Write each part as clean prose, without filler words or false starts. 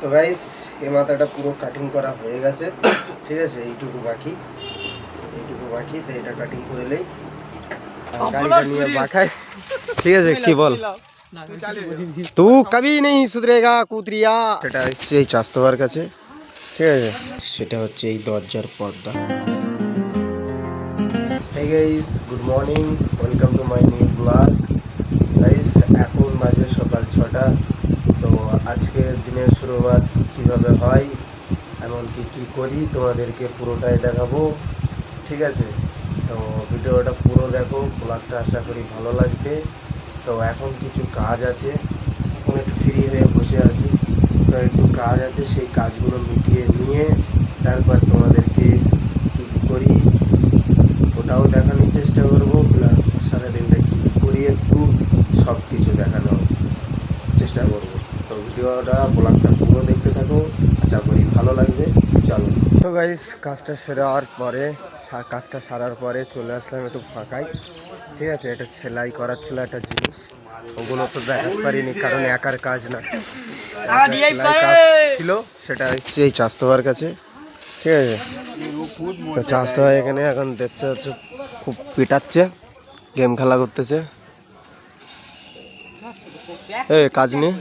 তো গাইস এই মাথাটা পুরো কাটিং করা হয়ে গেছে, ঠিক আছে। এইটুকু বাকি তো এটা কাটিং করলেই গাড়িটা নিয়ে বাঁকায়, ঠিক আছে। কি বল, তু কবি নেই সুধরেগা কুতরিয়া। সেটা হচ্ছে এই চাস্তবার কাছে, ঠিক আছে। সেটা হচ্ছে এই দরজার পর্দা। Hey guys, good morning, welcome to my new vlog. Guys এখন বাজে সকাল 6টা। তো আজকের দিনের শুরুয়াত কিভাবে হয়, এমনকি কি করি তোমাদেরকে পুরোটাই দেখাবো, ঠিক আছে। তো ভিডিওটা পুরো দেখো, ব্লগটা আশা করি ভালো লাগবে। তো এখন কিছু কাজ আছে, এখন একটু ফ্রি হয়ে বসে আছি, তো একটু কাজ আছে, সেই কাজগুলো মিটিয়ে নিয়ে তারপর তোমাদেরকে কী করি ওটাও দেখানোর চেষ্টা করবো, প্লাস সারাদিনটা কী করি একটু সব কিছু দেখানোর চেষ্টা করবো। তো ভিডিওটা ব্লগটা পুরো দেখতে থাকো, আশা করি ভালো লাগবে। চলো। তো গাইস কাজটা সারার পরে চলে আসলাম একটু ফাঁকায়, ঠিক আছে। এটা সেলাই করার ছিল একটা জিনিস, ওগুলো তো দেখাতে পারিনি কারণ একার কাজ না, সেলাই কাজ ছিল। সেটা এসছে এই চাস্তবার কাছে, ঠিক আছে। তো চাস্ত ভাই এখানে এখন দেখতে হচ্ছে খুব পিটাচ্ছে, গেম খেলা করতেছে। এ কাজ নেই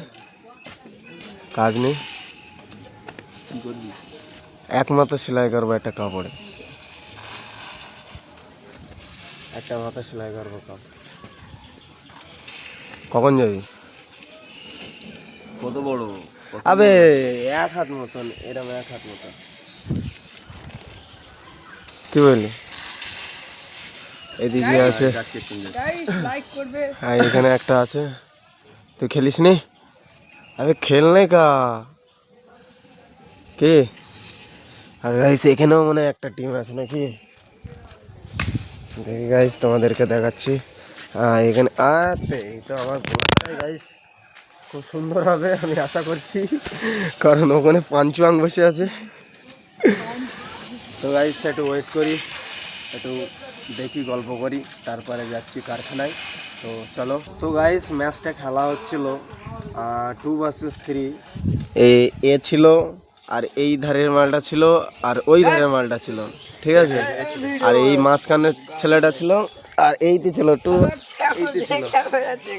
এক মাথা সেলাই করবো একটা কাপড়ে, একটা মাথা সেলাই করবো কাপড়। কখন যাবি? কত বড়? আবে এক হাত মতন, এরকম এক হাত মতন। কি বললি? এদিকে আছে, হ্যাঁ এখানে একটা আছে। তুই খেলিস নি? আরে খেলনে কা কি? আর গাইস এখানেও মানে একটা টিম আছে নাকি, দেখি গাইস তোমাদেরকে দেখাচ্ছি। এখানে এই তো আমার গাইস খুব সুন্দর হবে আমি আশা করছি, কারণ ওখানে পাঞ্চুয়াং বসে আছে। তো গাইস একটু ওয়েট করি, একটু দেখি গল্প করি, তারপরে যাচ্ছি কারখানায়। তো চলো। তো গাইস ম্যাচটা খেলা হচ্ছিল 2 vs 3, এ ছিল আর এই ধারের মালটা ছিল আর ওই ধারের মালটা ছিল, ঠিক আছে। আর এই মাঝখানের ছেলেটা ছিল আর এইটি ছিল এইটি ছিল,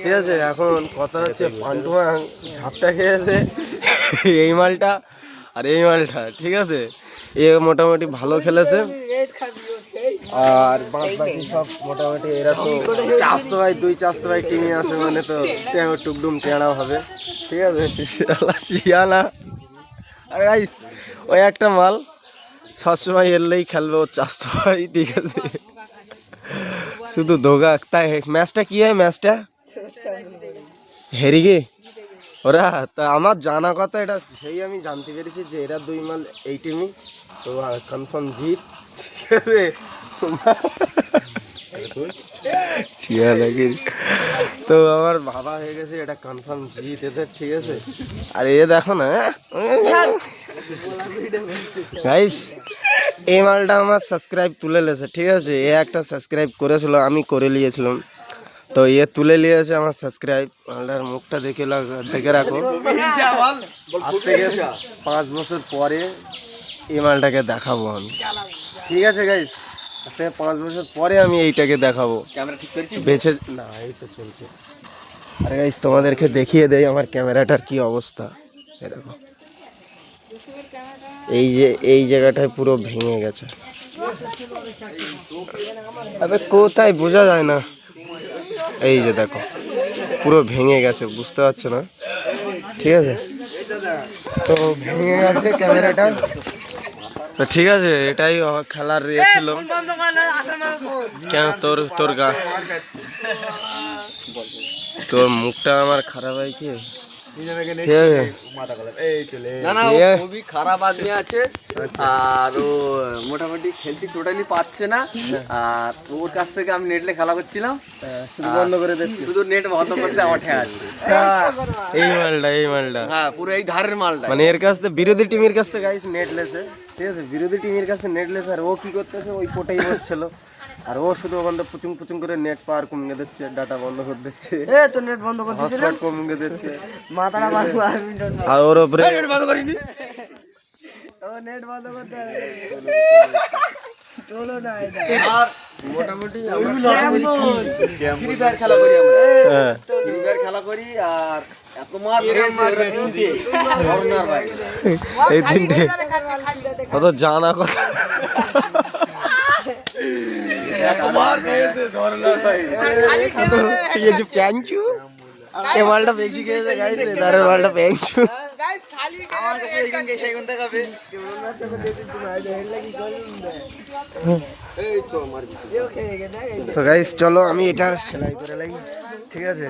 ঠিক আছে। এখন কথা হচ্ছে পান্টুয়াং ঝাপটা খেয়েছে এই মালটা আর এই মালটা, ঠিক আছে। এ মোটামুটি ভালো খেলেছে আর বাকি সব মোটামুটি এরা তো দুই চাস্তো ভাই টিমে আছে, মানে তো টুকডুম টেড়াও হবে, ঠিক আছে। শিয়ানা আর গাইস ওই একটা মাল সবসময় এলেই খেলবে ও চাস্তো ভাই, ঠিক আছে। শুধু ধোগা তাই। ম্যাচটা কি হয়, ম্যাচটা হেরি গে ওরা। তা আমার জানা কথা এটা সেই আমি জানতে পেরেছি যে এরা দুই মাল এই টিমই, তো কনফার্ম জিত, ঠিক আছে। তো আমার ভাবা হয়ে গেছে এটা কনফার্ম জিত এদের, ঠিক আছে। আর এ দেখো না গাইস, এই মালটা আমার সাবস্ক্রাইব তুলে নিয়েছে, ঠিক আছে। এ একটা সাবস্ক্রাইব করেছিল, আমি করে নিয়েছিলাম, তো এ তুলে নিয়েছে আমার সাবস্ক্রাইব। মালটার মুখটা দেখে রাখো, আজ থেকে 5 বছর পরে এই মালটাকে দেখাবো আমি, ঠিক আছে গাইস। আজ থেকে 5 বছর পরে আমি এইটাকে দেখাবো। ক্যামেরা ঠিক করেছি বেঁচে না, এই তো চলছে। আরে গাইস তোমাদেরকে দেখিয়ে দেই আমার ক্যামেরাটার কি অবস্থা। এরকম এই জায়গাটায় পুরো ভেঙে গেছে, আবে কোথায় বোঝা যায় না। এই যে দেখো পুরো ভেঙে গেছে, বুঝতে পারছো না, ঠিক আছে। তো ভেঙে গেছে ক্যামেরাটা, তো ঠিক আছে। এটাই খেলার ইয়ে ছিল। কেন তোর তোর মুখটা আমার খারাপ হয় কি, খুবই খারাপ আদমি আছে। আর ও মোটামুটি খেলতে টোটালি পাচ্ছে না। আর ওর কাছ থেকে আমি নেটলে খেলা করছিলাম, শুধু বন্ধ করে দেখছি, শুধু নেট বন্ধ করতে আমার ঠেয়া আছে। এই মালটা হ্যাঁ পুরো এই ধারের মালটা, মানে এর কাছ থেকে বিরোধী টিমের কাছ থেকে গাইস নেট লেছে, ঠিক আছে। বিরোধী টিমের কাছে নেট লেছে আর ও কি করতেছে ওই কোটেই বসছিল, আর ও শুধু ওখান থেকে পুচুং পুচুং করে নেট পাওয়ার কমিয়ে দিচ্ছে, ডাটা বন্ধ করে দিচ্ছে, এ তো নেট বন্ধ করে দিছিস হটস্পট কমিয়ে দিচ্ছে। মাথাটা মারবো আমি আর ওর উপরে বন্ধ করিনি ও নেট বন্ধ করতে চলো না এটা আর মোটামুটি ফ্রি ফায়ার খেলা করি আমরা, হ্যাঁ ফ্রি ফায়ার খেলা করি। আর এত মার খেয়েছে ওরা তিনটে করোনার ভাই, এই তিনটে কত জানা কথা। এত মার খেয়েছে করোনার ভাই। ये जो प्यांचू ये वाला बेची के गाइस इधर वाला प्यांचू। আমার কাছে এইখানকে সেইখান দেখাবে, এই চল মারবি। তো গাইস চলো আমি এটা সেলাই করে লাগি, ঠিক আছে।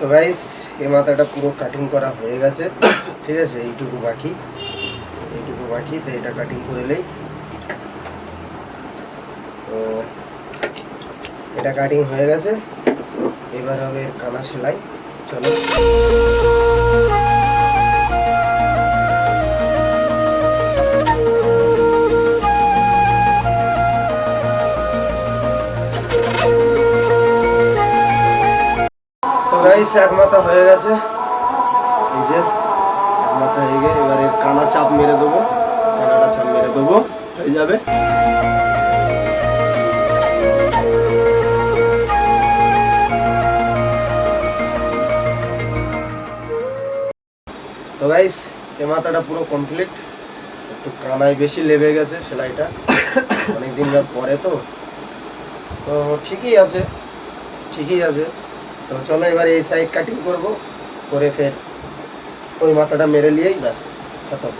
তো গাইস এই মাথাটা পুরো কাটিং করা হয়ে গেছে, ঠিক আছে। এইটুকু বাকি, তো এটা কাটিং করে লই। তো এটা কাটিং হয়ে গেছে, এবার হবে কানা সেলাই। চলো তো গাইস এক মাথা হয়ে গেছে, এই যে এক মাথা হয়ে গেছে। এবারে কানা চাপ মেরে দেবো, কানাটা চাপ মেরে দেবো, হয়ে যাবে। তো গাইস এই মাথাটা পুরো কমপ্লিট। একটু কানায় বেশি লেগে গেছে সেলাইটা, অনেকদিন পরে তো তো ঠিকই আছে। তো চলো এবার এই সাইড কাটিং করব, করে ফের ওই মাথাটা মেরে নিয়েই ব্যাস খতম।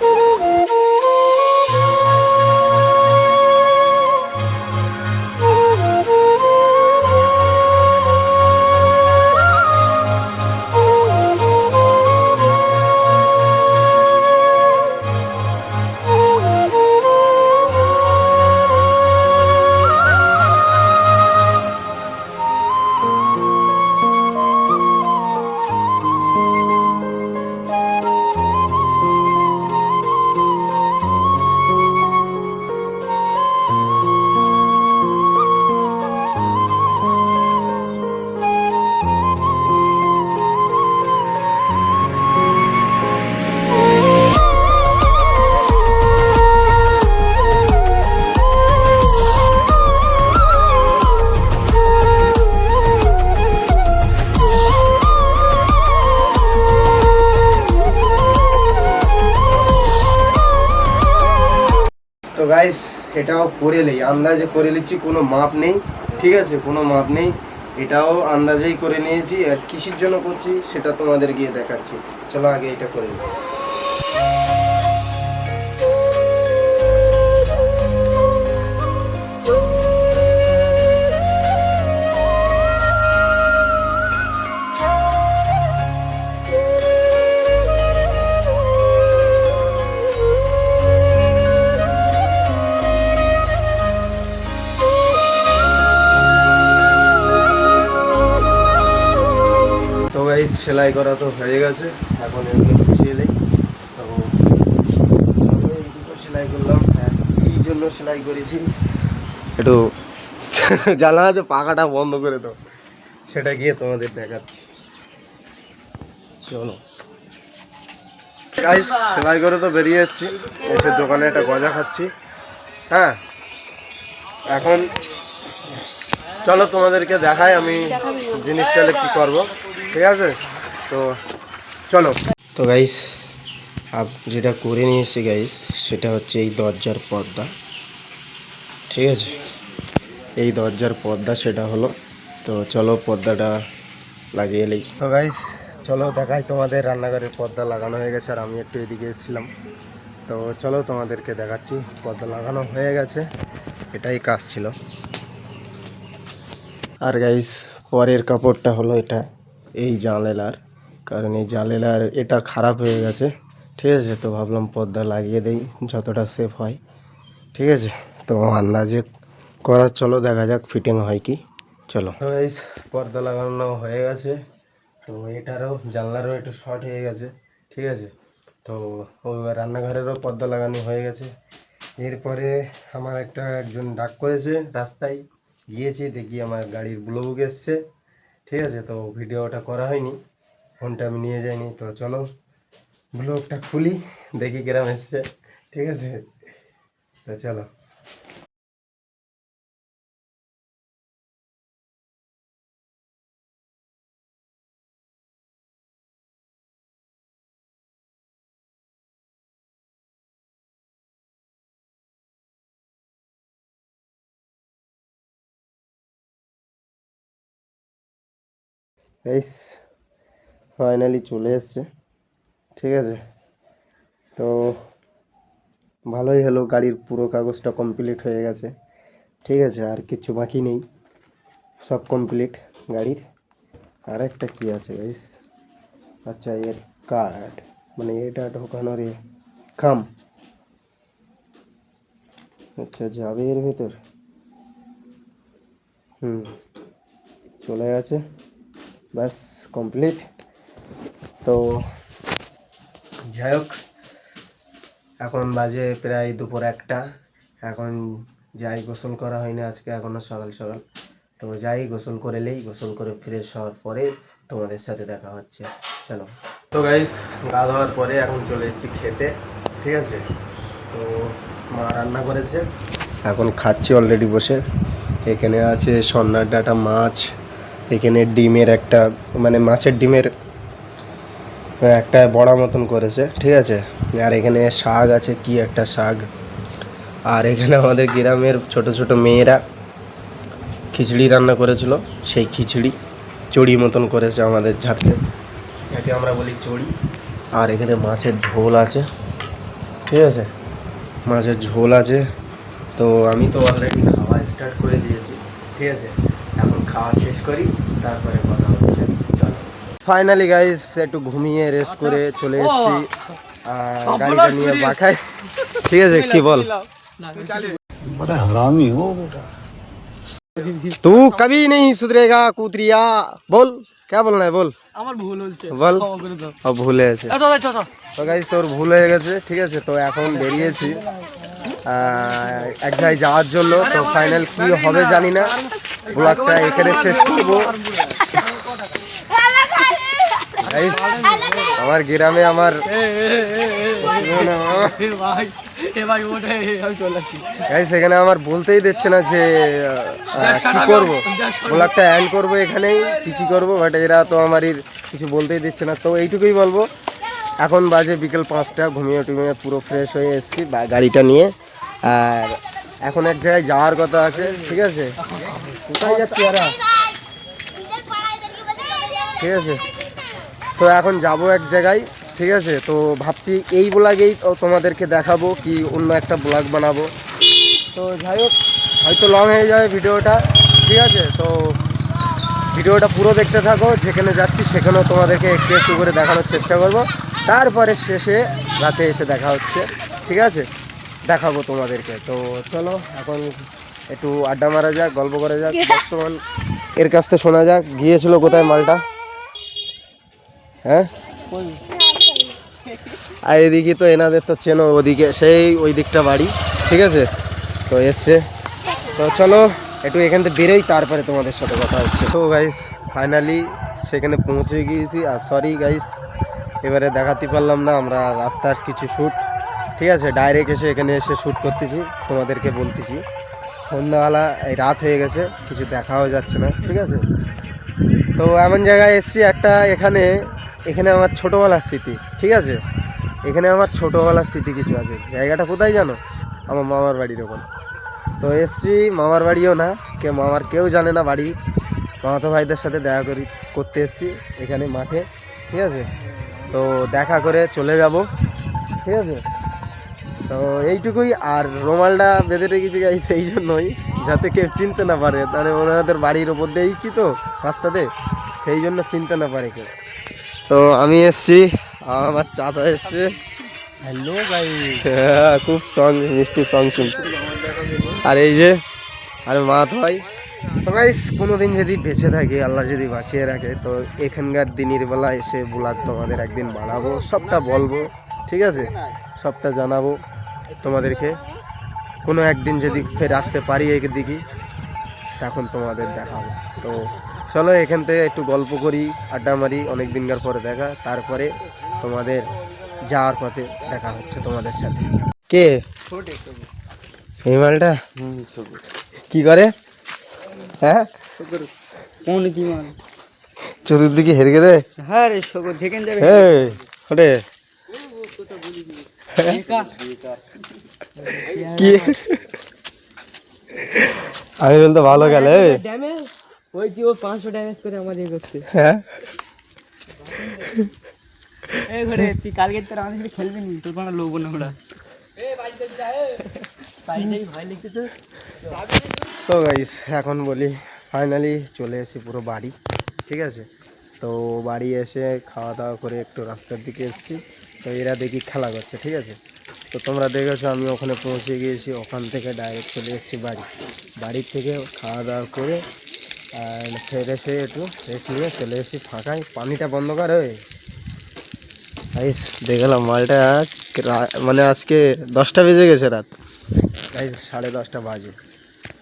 তো গাইস এটাও করে নেই, আন্দাজে করে নিচ্ছি, কোনো মাপ নেই, ঠিক আছে, কোনো মাপ নেই। এটাও আন্দাজেই করে নিয়েছি। আর কিসের জন্য করছি সেটা তোমাদের গিয়ে দেখাচ্ছি। চলো আগে এটা করে নিই। তো গাইস সেলাই করা তো হয়ে গেছে, এখন এগুলো গুছিয়ে নিই। তো চলো এই দুটো সেলাই করলাম। হ্যাঁ এই জন্য সেলাই করেছি, একটু জানা আছে পাখাটা বন্ধ করে দাও, সেটা গিয়ে তোমাদের দেখাচ্ছি। চলো গাইস সেলাই করে তো বেরিয়ে এসেছি, এসে দোকানে একটা গজা খাচ্ছি। হ্যাঁ এখন চলো তোমাদেরকে দেখাই আমি জিনিসটা কি করব, ঠিক আছে। তো চলো। তো গাইস যেটা করে নিয়ে এসেছি গাইস, সেটা হচ্ছে এই দরজার পর্দা, ঠিক আছে। এই দরজার পর্দা সেটা হলো। তো চলো পর্দাটা লাগিয়ে নিই। তো গাইস চলো দেখাই তোমাদের, রান্নাঘরের পর্দা লাগানো হয়ে গেছে, আর আমি একটু এদিকে এসেছিলাম। তো চলো তোমাদেরকে দেখাচ্ছি, পর্দা লাগানো হয়ে গেছে, এটাই কাজ ছিল। আর গাইস পরের কাপড়টা হলো এটা, এই জানলার, কারণ এই জানলার এটা খারাপ হয়ে গেছে, ঠিক আছে। তো ভাবলাম পর্দা লাগিয়ে দেই, যতটা সেফ হয়, ঠিক আছে। তো আন্দাজে করা, চলো দেখা যাক ফিটিং হয় কি। চলো তো গাইস পর্দা লাগানো হয়ে গেছে। তো এটারও জানলারও একটু শর্ট হয়ে গেছে, ঠিক আছে। তো রান্নাঘরেরও পর্দা লাগানো হয়ে গেছে। এরপরে আমার একজন ডাক করেছে রাস্তায়, গিয়েছি, দেখি আমার গাড়ির ব্লগ এসছে, ঠিক আছে। তো ভিডিওটা করা হয়নি, ফোনটা আমি নিয়ে যাইনি। তো চলো ব্লগটা খুলি, দেখি কিরম এসছে, ঠিক আছে। তো চলো। গাইস ফাইনালি চলে এসছে, ঠিক আছে। তো ভালোই হলো, গাড়ির পুরো কাগজটা কমপ্লিট হয়ে গেছে, ঠিক আছে। আর কিছু বাকি নেই, সব কমপ্লিট গাড়ির। আর একটা কি আছে গাইস, আচ্ছা এর কার্ড, মানে এটা ঢোকানোর খাম, আচ্ছা যাবে এর ভেতর। চলে গেছে, ব্যাস কমপ্লিট। তো যাই হোক, এখন বাজে প্রায় দুপুর 1টা। এখন যাই, গোসল করা হয়নি আজকে এখনো, সকাল সকাল। তো যাই গোসল করে নেই, গোসল করে ফ্রেশ হওয়ার পরে তোমাদের সাথে দেখা হচ্ছে, চলো। তো গাইস গা ধোয়ার পরে এখন চলে এসেছি খেতে, ঠিক আছে। তো মা রান্না করেছে, এখন খাচ্ছি অলরেডি বসে। এখানে আছে সন্ন্যার ডাটা মাছ, এখানে ডিমের একটা, মানে মাছের ডিমের একটা বড়া মতন করেছে, ঠিক আছে। আর এখানে শাক আছে, কি একটা শাক। আর এখানে আমাদের গ্রামের ছোট ছোট মেয়েরা খিচুড়ি রান্না করেছিল, সেই খিচুড়ি চড়ি মতন করেছে আমাদের, যাকে আমরা বলি চড়ি। আর এখানে মাছের ঝোল আছে, ঠিক আছে, মাছের ঝোল আছে। তো আমি তো অলরেডি খাওয়া স্টার্ট করে দিয়েছি, ঠিক আছে। এখন খাওয়া শেষ করি, তারপরে কথা হচ্ছে, চলো। ফাইনালি গাইস একটু ঘুমিয়ে রেস্ট করে চলে এসেছি গাড়িটা নিয়ে বাঁকায়, ঠিক আছে। কি বল, बड़ा हरामी हो बेटा। तू कभी नहीं सुधरेगा कुतरिया, बोल क्या बोलना है, बोल। আমার ভুল হচ্ছে, বল। ক্ষমা করে দাও। ভুলে গেছে, চল তো গাইস ওর ভুল হয়ে গেছে, ঠিক আছে। তো এখন বেরিয়েছি এক জায়গায় যাওয়ার জন্য। তো ফাইনাল কি হবে জানি না, ব্লগটা এখানে শেষ করবো। Guys, আমার গ্রামে আমার গাইস এখানে আমার বলতেই দিচ্ছে না যে কি করবো, ব্লগটা এন্ড করবো এখানেই, কি করবো। বাট এরা তো আমারই কিছু বলতেই দিচ্ছে না। তো এইটুকুই বলবো, এখন বাজে বিকেল 5টা, ঘুমিয়ে টুমিয়ে পুরো ফ্রেশ হয়ে এসেছি গাড়িটা নিয়ে। আর এখন এক জায়গায় যাওয়ার কথা আছে, ঠিক আছে। কোথায় যাচ্ছি ওরা, ঠিক আছে। তো এখন যাব এক জায়গায়, ঠিক আছে। তো ভাবছি এই ব্লগেই তোমাদেরকে দেখাবো কি অন্য একটা ব্লগ বানাবো। তো যাই হোক, হয়তো লং হয়ে যাবে ভিডিওটা, ঠিক আছে। তো ভিডিওটা পুরো দেখতে থাকো, যেখানে যাচ্ছি সেখানেও তোমাদেরকে একটু একটু করে দেখানোর চেষ্টা করব। তারপরে শেষে রাতে এসে দেখা হচ্ছে, ঠিক আছে, দেখাবো তোমাদেরকে। তো চলো এখন একটু আড্ডা মারা যাক, গল্প করা যাক। বর্তমান এর কাছ থেকে শোনা যাক গিয়েছিল কোথায় মালটা, হ্যাঁ। আর এদিকে তো এনাদের তো চেনো, ওদিকে সেই ওই দিকটা বাড়ি, ঠিক আছে। তো এসছে, তো চলো একটু এখান থেকে বেরোই, তারপরে তোমাদের সাথে কথা হচ্ছে। তো গাইস ফাইনালি সেখানে পৌঁছে গিয়েছি। আর সরি গাইস, এবারে দেখাতে পারলাম না আমরা রাস্তার কিছু শ্যুট, ঠিক আছে। ডাইরেক্ট এসে এখানে এসে শ্যুট করতেছি, তোমাদেরকে বলতেছি। সন্ধ্যাবেলা এই রাত হয়ে গেছে, কিছু দেখাও যাচ্ছে না, ঠিক আছে। তো এমন জায়গায় এসছি একটা, এখানে আমার ছোটোবেলার স্মৃতি, ঠিক আছে। এখানে আমার ছোটোবেলার স্মৃতি কিছু আছে। জায়গাটা কোথায় জানো, আমার মামার বাড়ির ওখানে। তো এসছি মামার বাড়িও না, মামার কেউ জানে না বাড়ি, মামাতো ভাইদের সাথে দেখা করতে এসছি এখানে মাঠে, ঠিক আছে। তো দেখা করে চলে যাব, ঠিক আছে। তো এইটুকুই। আর রুমালটা বেঁধে রেখেছি গাইস এই জন্যই, যাতে কেউ চিনতে না পারে, মানে ওনাদের বাড়ির ওপর দিয়েছি তো রাস্তাতে, সেই জন্য চিনতে না পারে কেউ। তো আমি এসছি, আমার চাচা এসছে, হ্যালো গাইস, খুব সং মিষ্টি সং শুনছি। আর এই যে আর মা তো ভাই। তো গাইস কোনোদিন যদি বেঁচে থাকে, আল্লাহ যদি বাঁচিয়ে রাখে, তো এখানকার দিনের বেলা এসে ব্লগ তোমাদের একদিন বানাবো, সবটা বলবো, ঠিক আছে, সবটা জানাবো তোমাদেরকে। কোনো একদিন যদি ফের আসতে পারি এদিকে, তখন তোমাদের দেখাবো। তো চলো এখান থেকে একটু গল্প করি, আড্ডা মারি, অনেক দিনকার পরে দেখা, তারপরে তোমাদের যাওয়ার পথে দেখা হচ্ছে তোমাদের সাথে। কে এই মালটা কি করে? হ্যাঁ কোন কি মাল? চতুর্দিকে হেরে গেছে। হ্যাঁ রে শকর যেখানে যাবে ওরে কি আমি বলতে ভালো গেল। ড্যামেজ ওই যে ও 500 ড্যামেজ করে আমাদের করতে। হ্যাঁ এই ঘরে তুই কালকে তোর আমাদের সাথে খেলবি নি, তোর কোনো লোভ না ওরা। পাইলেই ভয় লিখতে তো গাইস এখন বলি ফাইনালি চলে এসেছি পুরো বাড়ি, ঠিক আছে। তো বাড়ি এসে খাওয়া দাওয়া করে একটু রাস্তার দিকে এসেছি। তো এরা দেখি খেলা করছে, ঠিক আছে। তো তোমরা দেখেছো আমি ওখানে পৌঁছে গিয়েছি, ওখান থেকে ডাইরেক্ট চলে এসেছি বাড়ি। বাড়ির থেকে খাওয়া দাওয়া করে আর ফ্রেশ হয়ে একটু রেস্ট নিয়ে চলে এসেছি ফাঁকায়। পানিটা বন্ধ কর হয়ে গাইস, দেখলাম মালটা মানে আজকে 10টা বেজে গেছে রাত গাইস, 10:30 বাজে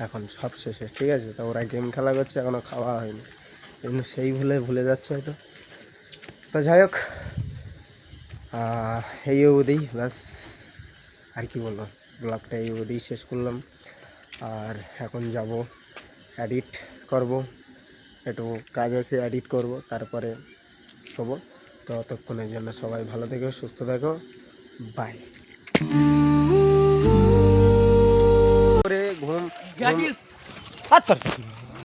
এখন, সব শেষে, ঠিক আছে। তো ওরা গেম খেলা করছে, এখনও খাওয়া হয়নি, কিন্তু সেই ভুলে যাচ্ছে হয়তো। তো যাই হোক, এই অবধি ব্যাস, আর কি বলবো, ব্লগটা এই অবধি শেষ করলাম। আর এখন যাব এডিট করব, একটু কাজ আছে, এডিট করব, তারপরে শোবো। তো ততক্ষণের জন্য সবাই ভালো থেকো, সুস্থ থেকো, বাই। ঘুম